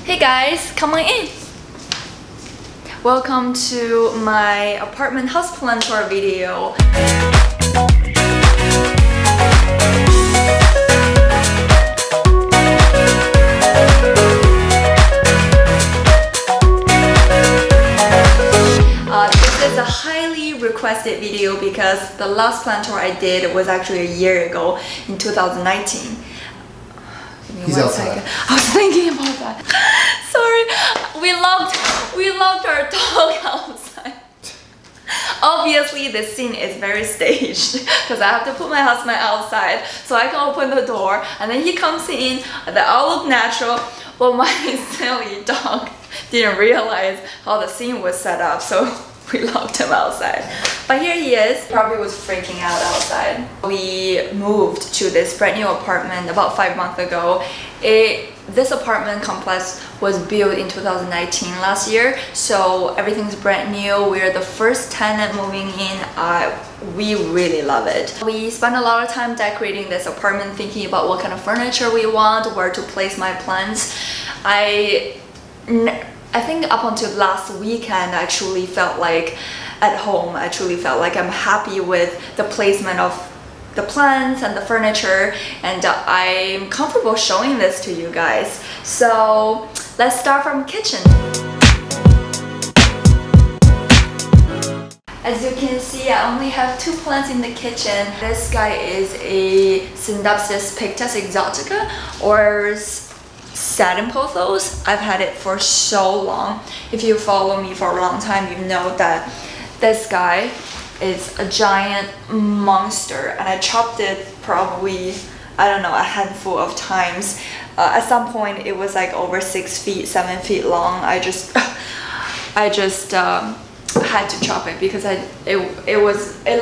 Hey guys, come on in! Welcome to my apartment houseplant tour video. This is a highly requested video because the last plant tour I did was actually a year ago in 2019. He's outside. I was thinking about that. Sorry, we locked our dog outside. Obviously, this scene is very staged because I have to put my husband outside so I can open the door, and then he comes in. They all look natural, but my silly dog didn't realize how the scene was set up, so we locked him outside. But here he is. Probably was freaking out outside. We moved to this brand new apartment about 5 months ago. This apartment complex was built in 2019 last year, so everything's brand new. We're the first tenant moving in. We really love it. We spent a lot of time decorating this apartment, thinking about what kind of furniture we want, where to place my plants. I think up until last weekend, I actually felt like at home. I truly felt like I'm happy with the placement of the plants and the furniture, and I'm comfortable showing this to you guys. So let's start from kitchen. As you can see, I only have 2 plants in the kitchen. This guy is a Scindapsus pictus exotica, or satin pothos. I've had it for so long. If you follow me for a long time, you know that this guy is a giant monster, and I chopped it probably, I don't know, a handful of times. At some point it was like over 6 feet, 7 feet long. I just had to chop it because it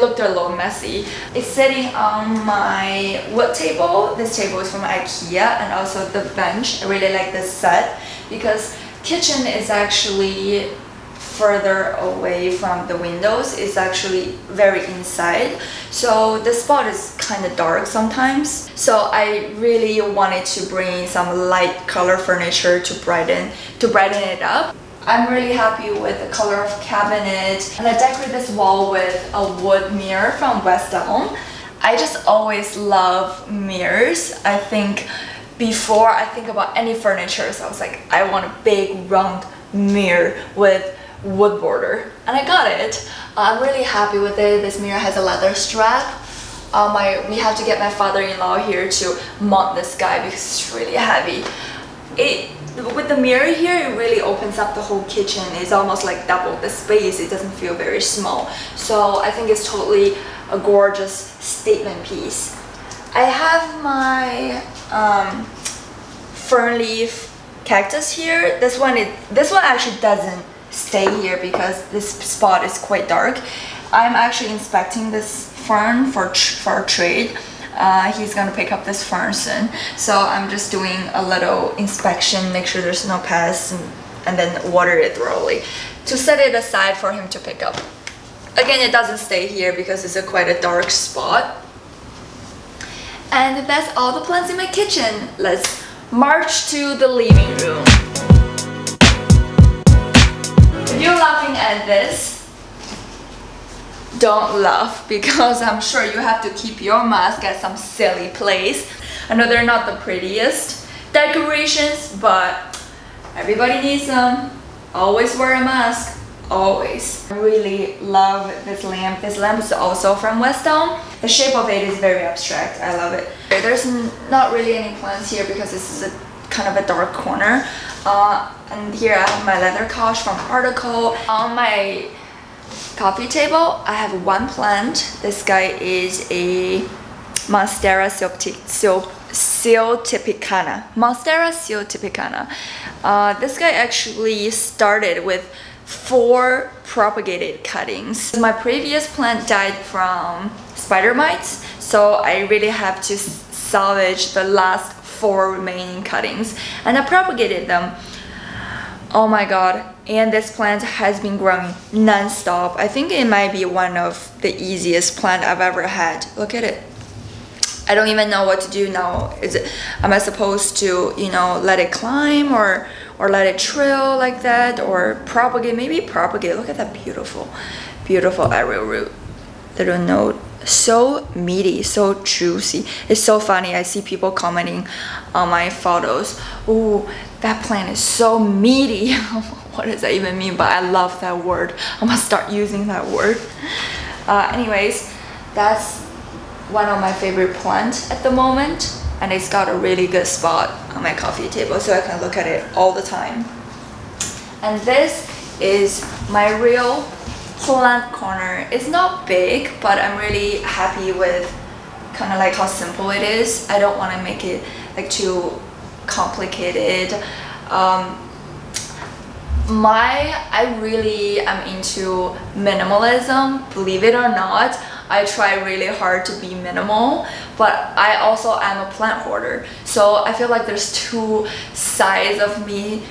looked a little messy. It's sitting on my wood table. This table is from IKEA, and also the bench. I really like this set because kitchen is actually further away from the windows. It's actually very inside, so the spot is kind of dark sometimes. So I really wanted to bring some light color furniture to brighten it up. I'm really happy with the color of cabinet, and I decorate this wall with a wood mirror from West Elm. I just always love mirrors. I think before I think about any furniture, so I was like, I want a big round mirror with wood border, and I got it. I'm really happy with it. This mirror has a leather strap. We have to get my father-in-law here to mount this guy because it's really heavy. With the mirror here, it really opens up the whole kitchen. It's almost like double the space. It doesn't feel very small. So I think it's totally a gorgeous statement piece. I have my fern leaf cactus here. This one actually doesn't stay here because this spot is quite dark. I'm actually inspecting this fern for trade. He's gonna pick up this fern soon, so I'm just doing a little inspection, make sure there's no pests, and then water it thoroughly to set it aside for him to pick up. Again, it doesn't stay here because it's quite a dark spot. And that's all the plants in my kitchen. Let's march to the living room. If you're laughing at this, don't laugh, because I'm sure you have to keep your mask at some silly place. I know they're not the prettiest decorations, but everybody needs them. Always wear a mask, always. I really love this lamp. This lamp is also from West Elm. The shape of it is very abstract. I love it. There's not really any plants here because this is kind of a dark corner. And here I have my leather couch from Article. On my coffee table, I have 1 plant. This guy is a Monstera Siltipicana. Monstera Siltipicana. This guy actually started with 4 propagated cuttings. My previous plant died from spider mites, so I really have to salvage the last 4 remaining cuttings, and I propagated them. Oh my god, and this plant has been growing non-stop. I think it might be one of the easiest plant I've ever had. Look at it. I don't even know what to do now. Am I supposed to, you know, let it climb, or or let it trail like that, or propagate, maybe propagate. Look at that beautiful aerial root, little node. So meaty, so juicy. It's so funny, I see people commenting on my photos, ooh, that plant is so meaty. What does that even mean? But I love that word. I'm gonna start using that word. Anyways, that's one of my favorite plants at the moment, and it's got a really good spot on my coffee table so I can look at it all the time. And this is my real plant corner. It's not big, but I'm really happy with kind of like how simple it is. I don't want to make it like too complicated. I really am into minimalism, believe it or not. I try really hard to be minimal, but I also am a plant hoarder. So I feel like there's two sides of me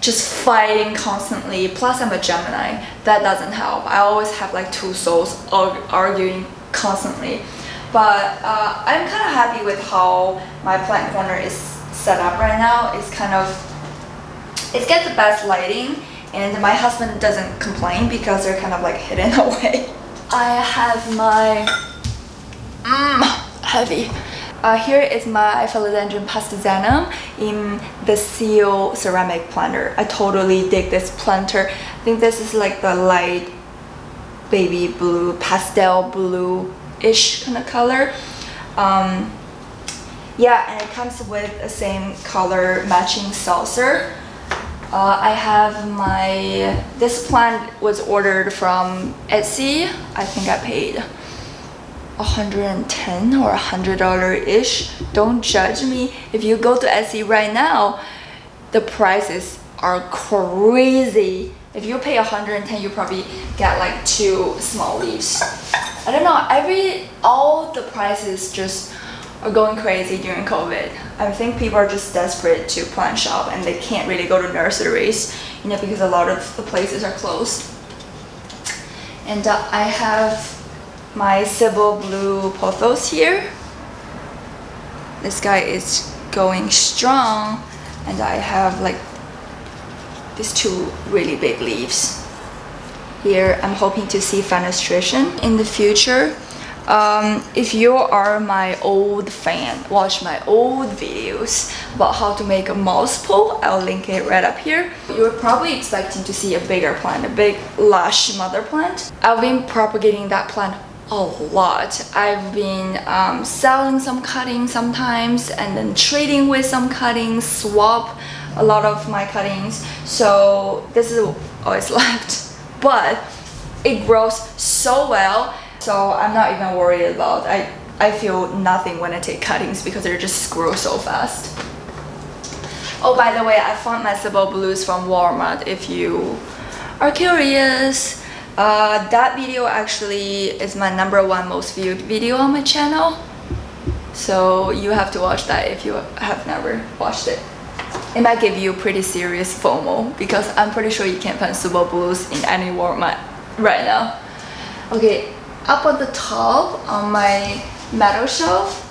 just fighting constantly. Plus I'm a Gemini, that doesn't help. I always have like two souls arguing constantly. But I'm kind of happy with how my plant corner is set up right now. It gets the best lighting, and my husband doesn't complain because they're kind of like hidden away. I have my heavy. Here is my Philodendron pastizanum in the seal ceramic planter. I totally dig this planter. I think this is like the light baby blue, pastel blue-ish kind of color. Yeah, and it comes with the same color matching saucer. I have this plant was ordered from Etsy. I think I paid $110 or $100-ish. Don't judge me. If you go to Etsy right now, the prices are crazy. If you pay $110, you probably get like 2 small leaves. I don't know, all the prices just are going crazy during COVID. I think people are just desperate to plant shop and they can't really go to nurseries, you know, because a lot of the places are closed. And I have my Sybil Blue Pothos here. This guy is going strong, and I have like these 2 really big leaves. Here I'm hoping to see fenestration in the future. If you are my old fan, watch my old videos about how to make a mouse pole. I'll link it right up here. You're probably expecting to see a bigger plant, a big lush mother plant. I've been propagating that plant a lot. I've been selling some cuttings sometimes and then trading with some cuttings, swap a lot of my cuttings. So this is always left, but it grows so well. So I'm not even worried about it. I feel nothing when I take cuttings because they just grow so fast. Oh, by the way, I found my Sybil Blues from Walmart if you are curious. That video actually is my #1 most viewed video on my channel. So you have to watch that if you have never watched it. It might give you pretty serious FOMO because I'm pretty sure you can't find Sybil Blues in any Walmart right now. Okay. Up on the top on my metal shelf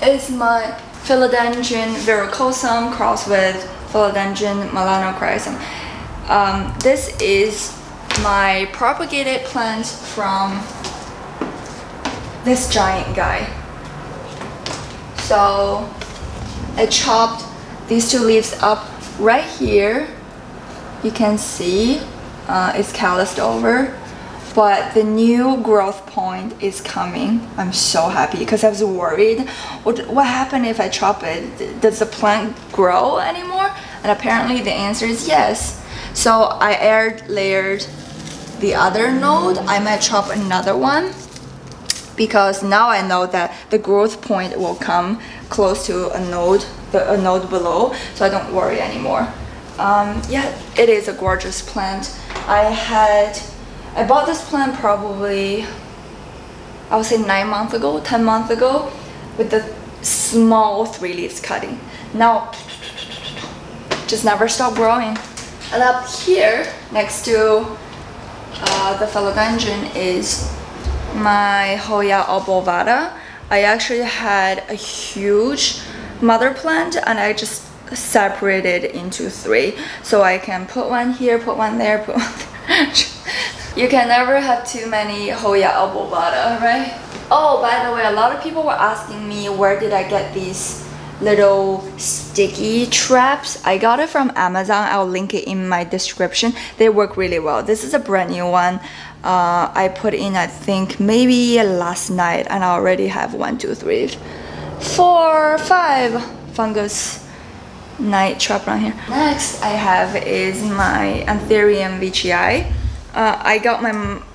is my Philodendron verrucosum crossed with Philodendron melanochrysum. This is my propagated plant from this giant guy. So I chopped these 2 leaves up right here. You can see it's calloused over. But the new growth point is coming. I'm so happy because I was worried. What happened if I chop it? Does the plant grow anymore? And apparently the answer is yes. So I air layered the other node. I might chop another one because now I know that the growth point will come close to a node below, so I don't worry anymore. Yeah, it is a gorgeous plant. I bought this plant probably, I would say 9 months ago, 10 months ago, with the small 3 leaves cutting. Now, just never stop growing. And up here, next to the philodendron is my Hoya Bovada. I actually had a huge mother plant and I just separated into 3, so I can put one here, put one there, put one there. You can never have too many Hoya Bovada, right? Oh, by the way, a lot of people were asking me where did I get these little sticky traps. I got it from Amazon. I'll link it in my description. They work really well. This is a brand new one. I put in, I think, maybe last night, and I already have 1, 2, 3, 4, 5 fungus night trap around here. Next I have is my Aetherium Vti. I got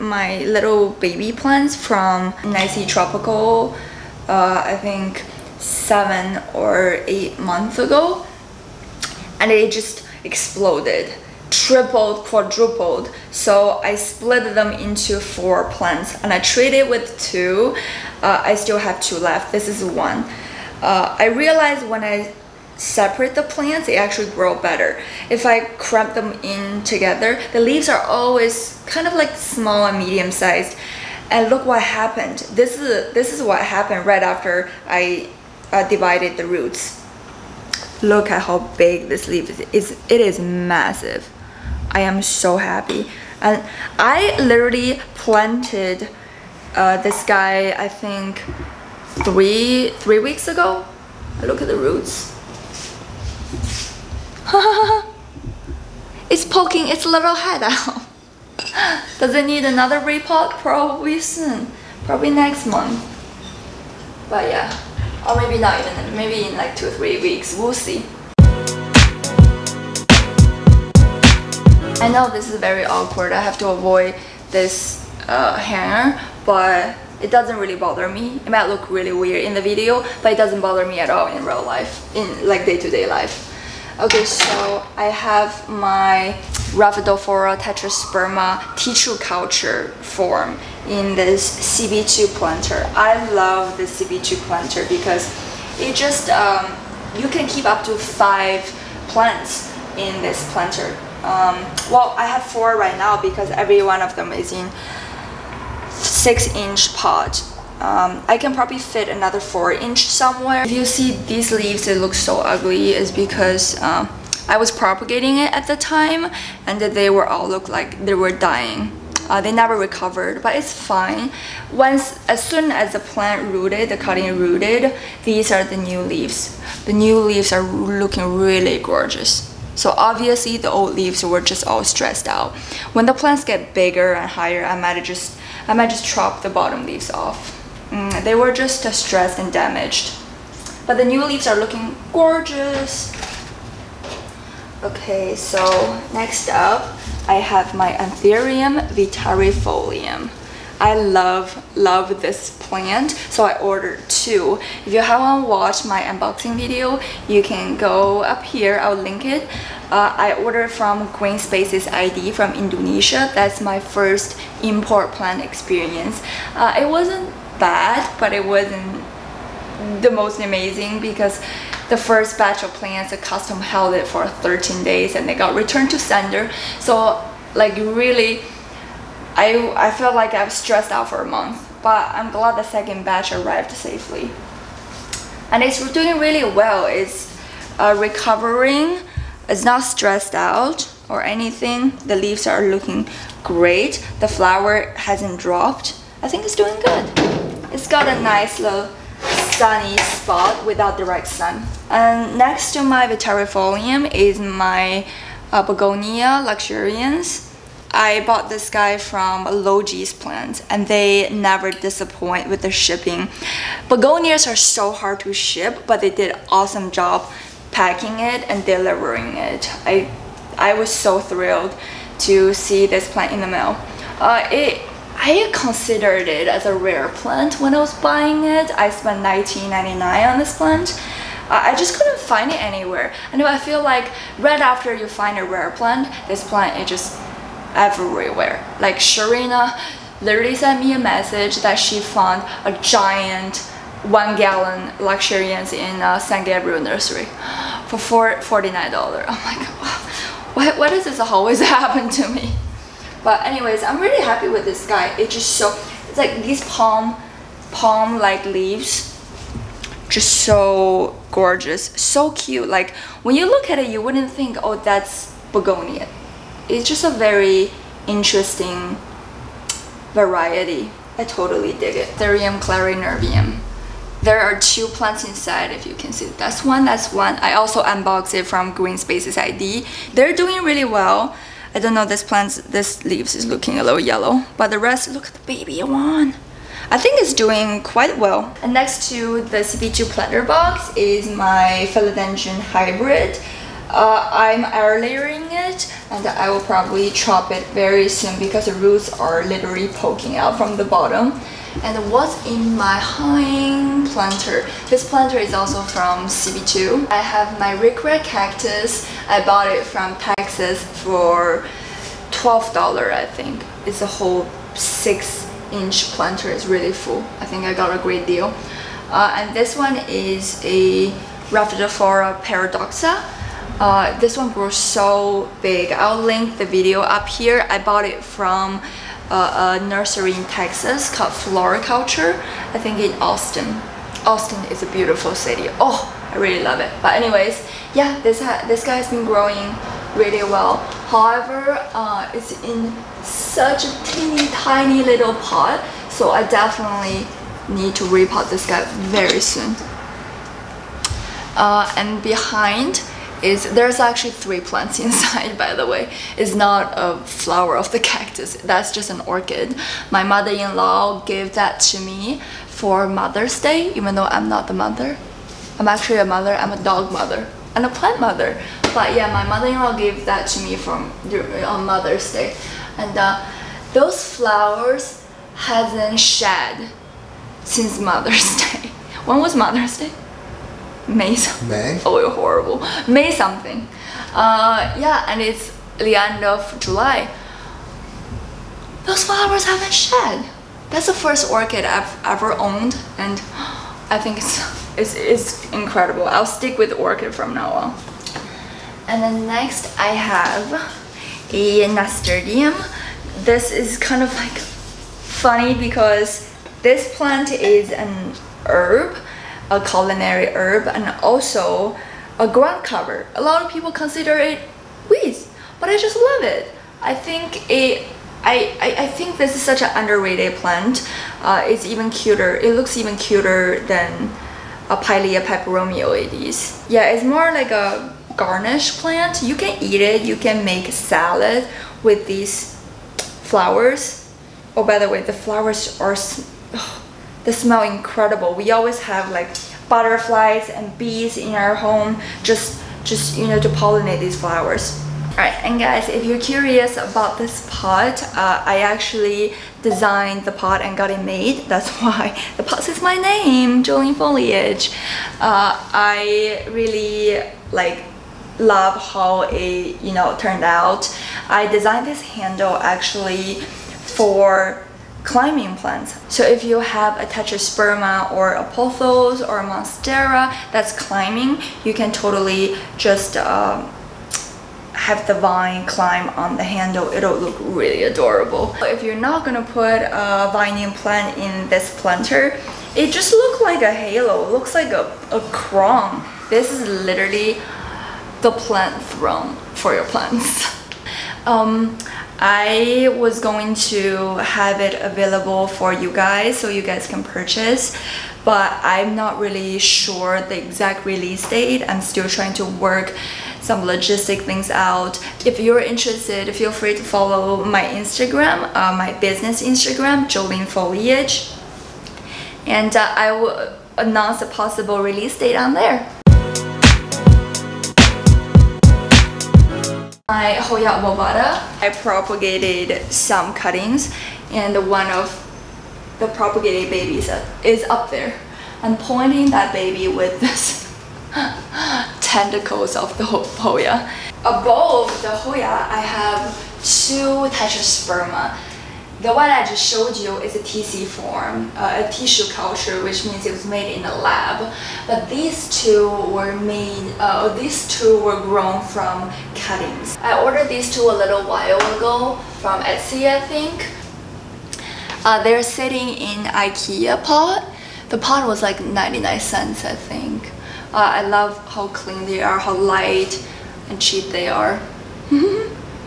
my little baby plants from Nicey Tropical, I think 7 or 8 months ago, and it just exploded, tripled, quadrupled. So I split them into 4 plants, and I traded with 2. I still have 2 left. This is 1. I realized when I separate the plants, they actually grow better. If I cramp them in together, the leaves are always kind of like small and medium sized. And look what happened. This is what happened right after I divided the roots. Look at how big this leaf is. It is massive. I am so happy. And I literally planted this guy, I think 3 weeks ago. Look at the roots. It's poking its little head out. Does it need another repot? Probably soon. Probably next month. But yeah. Or maybe not even. Maybe in like 2 or 3 weeks. We'll see. I know this is very awkward. I have to avoid this hanger, but it doesn't really bother me. It might look really weird in the video, but it doesn't bother me at all in real life, in like day-to-day life. Okay, so I have my Raviola Tetrasperma tissue culture form in this CB2 planter. I love this CB2 planter because it just, you can keep up to 5 plants in this planter. Well, I have 4 right now because every one of them is in 6-inch pot. I can probably fit another 4-inch somewhere. If you see these leaves, it looks so ugly, is because I was propagating it at the time, and they were all look like they were dying. They never recovered, but it's fine. As soon as the plant rooted, the cutting rooted, these are the new leaves. The new leaves are looking really gorgeous. So obviously the old leaves were just all stressed out. When the plants get bigger and higher, I might just chop the bottom leaves off. They were just stressed and damaged. But the new leaves are looking gorgeous. Okay, so next up, I have my Aetherium Vitarifolium. I love this plant, so I ordered 2. If you haven't watched my unboxing video, you can go up here, I'll link it. I ordered from Green Spaces ID from Indonesia. That's my first import plant experience. It wasn't bad, but it wasn't the most amazing because the first batch of plants, the custom held it for 13 days and they got returned to sender. So like really, I felt like I was stressed out for a month, but I'm glad the second batch arrived safely. And it's doing really well. It's recovering. It's not stressed out or anything. The leaves are looking great. The flower hasn't dropped. I think it's doing good. It's got a nice little sunny spot without direct sun. And next to my Vitarifolium is my Begonia Luxuriance. I bought this guy from Logi's plant, and they never disappoint with the shipping. Begonias are so hard to ship, but they did an awesome job packing it and delivering it. I was so thrilled to see this plant in the mail. I considered it as a rare plant when I was buying it. I spent $19.99 on this plant. I just couldn't find it anywhere. And I feel like right after you find a rare plant, this plant is just everywhere. Like Sharina literally sent me a message that she found a giant 1-gallon Luxuriance in San Gabriel nursery for $49. I'm like, why does this always happen to me? But anyways, I'm really happy with this guy. It's just so, it's like these palm like leaves, just so gorgeous, so cute. Like when you look at it, you wouldn't think, oh, that's begonia. It's just a very interesting variety. I totally dig it. Aetherium clarinervium. There are 2 plants inside, if you can see. That's one. I also unboxed it from Green Spaces ID. They're doing really well. I don't know, this leaves is looking a little yellow, but the rest, look at the baby one. I think it's doing quite well. And next to the CP2 planter box is my philodendron hybrid. I'm air layering it, and I will probably chop it very soon because the roots are literally poking out from the bottom. And what's in my hang planter? This planter is also from CB2. I have my Rickred cactus. I bought it from Texas for $12, I think. It's a whole 6-inch planter. It's really full. I think I got a great deal. And this one is a Raviola Paradoxa. This one grows so big. I'll link the video up here. I bought it from a nursery in Texas called Floriculture, I think in Austin. Austin is a beautiful city. Oh, I really love it. But anyways, yeah, this guy has been growing really well. However, it's in such a teeny tiny little pot, so I definitely need to repot this guy very soon. And behind there's actually 3 plants inside, by the way. It's not a flower of the cactus, that's just an orchid. My mother-in-law gave that to me for Mother's Day, even though I'm not the mother. I'm actually a mother. I'm a dog mother and a plant mother. But yeah, my mother-in-law gave that to me on Mother's Day. And those flowers hasn't shed since Mother's Day. When was Mother's Day? May something. May? Oh, you're horrible. May something. Yeah, and it's the end of July. Those flowers haven't shed. That's the first orchid I've ever owned, and I think it's incredible. I'll stick with orchid from now on. And then next I have a Nostalgium. This is kind of like funny because this plant is an herb, a culinary herb, and also a ground cover. A lot of people consider it weeds, but I just love it. I think I think this is such an underrated plant. It's even cuter. It looks even cuter than a Pilea peperomioides. Yeah, it's more like a garnish plant. You can eat it. You can make salad with these flowers. Oh, by the way, the flowers are they smell incredible. We always have like butterflies and bees in our home just you know, to pollinate these flowers. Alright, and guys, if you're curious about this pot, I actually designed the pot and got it made. That's why the pot says my name, Jolene Foliage. I really love how it, you know, turned out. I designed this handle actually for climbing plants. So if you have a Tetrasperma or a pothos or a Monstera that's climbing, you can totally just have the vine climb on the handle. It'll look really adorable. If you're not gonna put a vining plant in this planter, it just looks like a halo. It looks like a crown. This is literally the plant throne for your plants. I was going to have it available for you guys so you guys can purchase, but I'm not really sure the exact release date. I'm still trying to work some logistic things out. If you're interested, feel free to follow my Instagram, my business Instagram, Jolene Foliage, and I will announce a possible release date on there. My Hoya Bovada, I propagated some cuttings, and one of the propagated babies is up there. I'm pointing that baby with this tentacles of the Hoya. Above the Hoya, I have 2 Tetrasperma. The one I just showed you is a TC form, a tissue culture, which means it was made in a lab. But these 2 were grown from cuttings. I ordered these 2 a little while ago from Etsy, I think. They're sitting in IKEA pot. The pot was like 99 cents, I think. I love how clean they are, how light and cheap they are.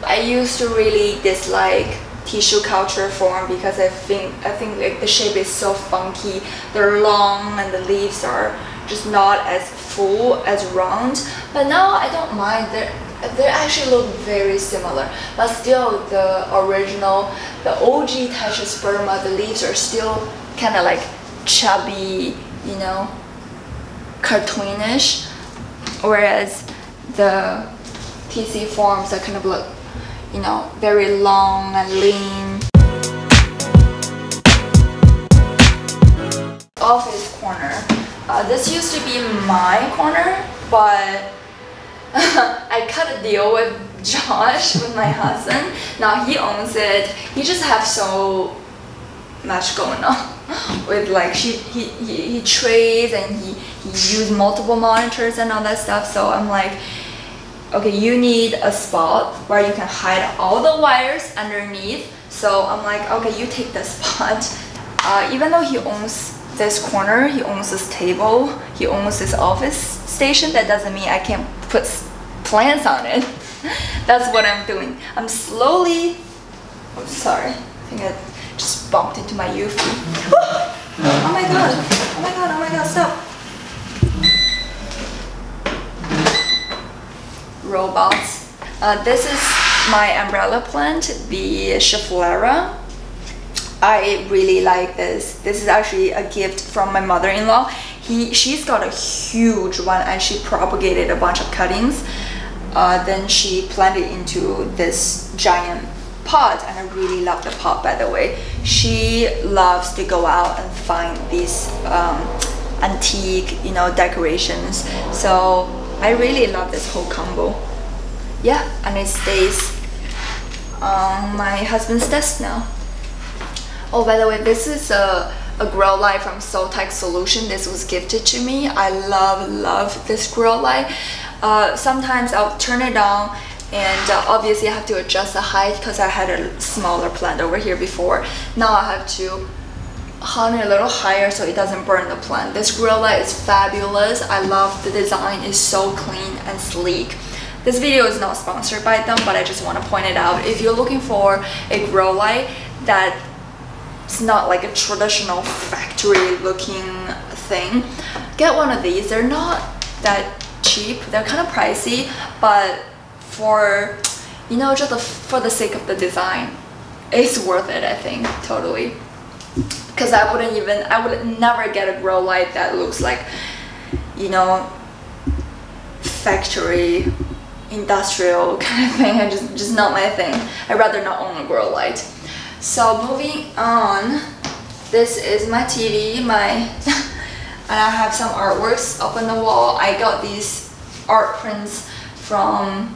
I used to really dislike tissue culture form because I think like the shape is so funky. They're long and the leaves are just not as full as round. But now I don't mind. They actually look very similar. But still, the original, the OG Tachysperma, the leaves are still kind of like chubby, you know, cartoonish. Whereas the TC forms are kind of look, you know, very long and lean. Office corner. This used to be my corner, but I cut a deal with Josh, with my husband. Now he owns it. He just has so much going on. With like he trades and he uses multiple monitors and all that stuff. So I'm like, okay, you need a spot where you can hide all the wires underneath. So I'm like, okay, you take the spot. Even though he owns this corner, he owns this table, he owns this office station, that doesn't mean I can't put plants on it. That's what I'm doing. I'm slowly, oh sorry, I think I just bumped into my UV. Oh my god, oh my god, oh my god, stop. Robots. This is my umbrella plant, the Schefflera. I really like this. This is actually a gift from my mother-in-law. She's got a huge one and she propagated a bunch of cuttings. Then she planted into this giant pot, and I really love the pot, by the way. She loves to go out and find these antique, you know, decorations. So I really love this whole combo. Yeah, and it stays on my husband's desk now. Oh, by the way, this is a grow light from Soltech Solution. This was gifted to me. I love this grow light. Sometimes I'll turn it on, and obviously I have to adjust the height because I had a smaller plant over here before. Now I have to hone it a little higher so it doesn't burn the plant. This grow light is fabulous. I love the design. It's so clean and sleek. This video is not sponsored by them, but I just want to point it out. If you're looking for a grow light that it's not like a traditional factory looking thing, get one of these. They're not that cheap, they're kind of pricey, but for, you know, just for the sake of the design, it's worth it, I think, totally. Because I would never get a grow light that looks like, you know, factory industrial kind of thing. I just not my thing. I'd rather not own a grow light. So moving on, this is my TV, and I have some artworks up on the wall. I got these art prints from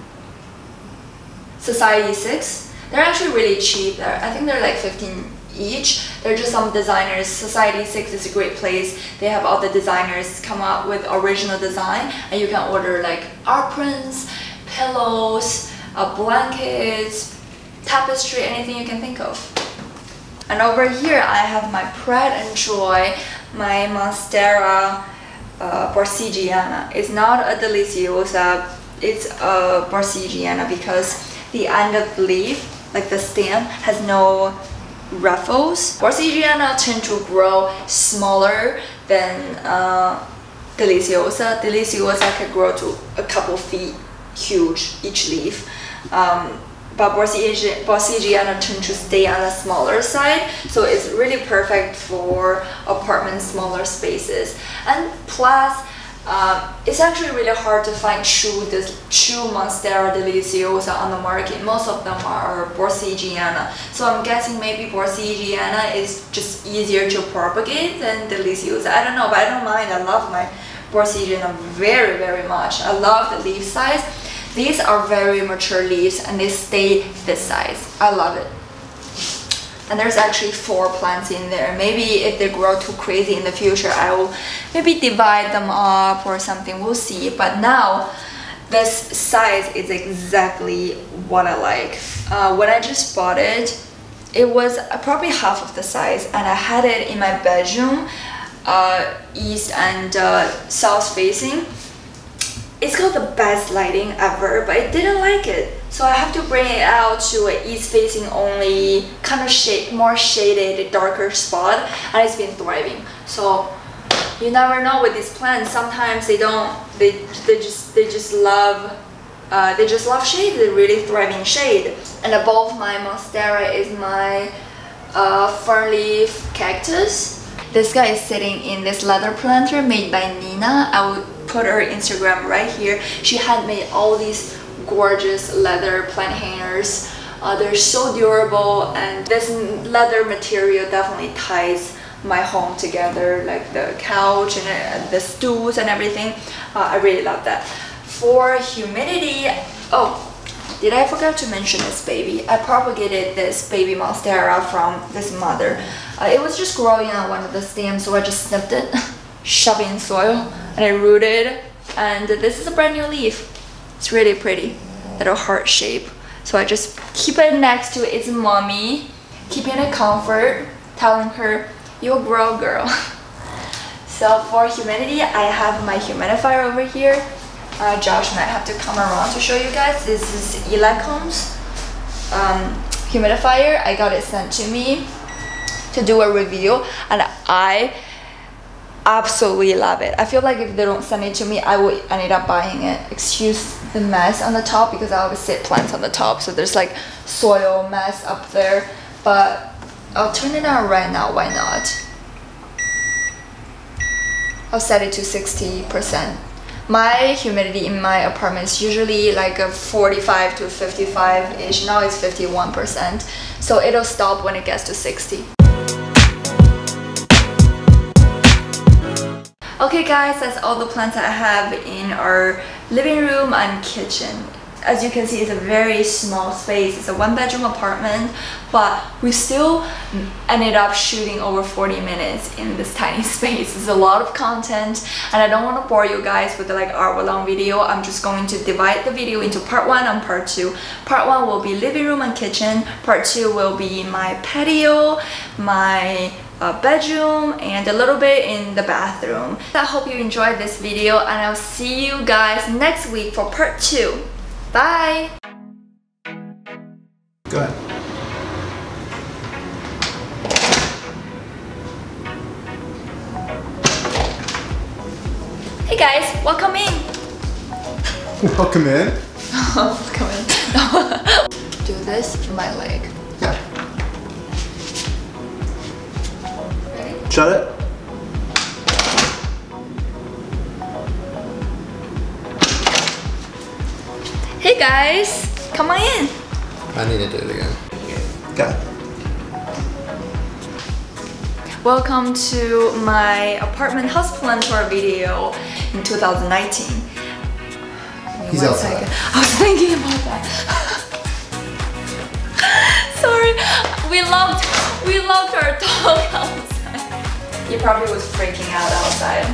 Society 6. They're actually really cheap. I think they're like 15 each. They're just some designers. Society 6 is a great place. They have all the designers come up with original design, and you can order like art prints, pillows, blankets, tapestry, anything you can think of. And over here I have my pride and joy, my Monstera Barcigiana. It's not a Deliciosa, it's a Barcigiana because the end of the leaf, like the stem, has no ruffles. Barcigiana tend to grow smaller than Deliciosa. Deliciosa can grow to a couple feet huge each leaf. But Barcigiana tend to stay on the smaller side, so it's really perfect for apartment smaller spaces. And plus, it's actually really hard to find true Monstera Deliciosa on the market. Most of them are Barcigiana, so I'm guessing maybe Barcigiana is just easier to propagate than Deliciosa. I don't know, but I don't mind. I love my Barcigiana very much. I love the leaf size. These are very mature leaves and they stay this size. I love it. And there's actually 4 plants in there. Maybe if they grow too crazy in the future, I will maybe divide them up or something. We'll see. But now, this size is exactly what I like. When I just bought it, it was probably half of the size, and I had it in my bedroom east and south facing. It's got the best lighting ever, but I didn't like it. So I have to bring it out to an east facing only, kind of more shaded, darker spot, and it's been thriving. So you never know with these plants. Sometimes they just love shade. They really thrive in shade. And above my Monstera is my fern leaf cactus. This guy is sitting in this leather planter made by Nina. I will put her Instagram right here. She had made all these gorgeous leather plant hangers. They're so durable, and this leather material definitely ties my home together, like the couch and the stools and everything. I really love that. For humidity, oh, did I forget to mention this baby? I propagated this baby Monstera from this mother. It was just growing on one of the stems, so I just snipped it, shoved it in soil, and I rooted. And this is a brand new leaf. It's really pretty, little heart shape. So I just keep it next to its mommy, keeping it comfort, telling her, you'll grow, girl. So for humidity, I have my humidifier over here. Josh might have to come around to show you guys. This is Elecom's humidifier. I got it sent to me to do a review, and I absolutely love it. I feel like if they don't send it to me, I would end up buying it. Excuse the mess on the top, because I always sit plants on the top, so there's like soil mess up there, but I'll turn it on right now. Why not? I'll set it to 60%. My humidity in my apartment is usually like a 45 to 55-ish. Now it's 51%. So it'll stop when it gets to 60. Okay guys, that's all the plants I have in our living room and kitchen. As you can see, it's a very small space. It's a one-bedroom apartment, but we still ended up shooting over 40 minutes in this tiny space. It's a lot of content, and I don't want to bore you guys with like hour-long video. I'm just going to divide the video into part 1 and part 2. Part 1 will be living room and kitchen. Part 2 will be my patio, my bedroom, and a little bit in the bathroom. I hope you enjoyed this video, and I'll see you guys next week for part 2. Bye! Go ahead. Hey guys, welcome in! Welcome in. Welcome in. Do this for my leg. Yeah. Ready? Shut it. Hey guys, come on in. I need to do it again. Okay. Welcome to my apartment houseplant tour video in 2019. He's outside. I was thinking about that. Sorry, we loved our dog outside. He probably was freaking out outside.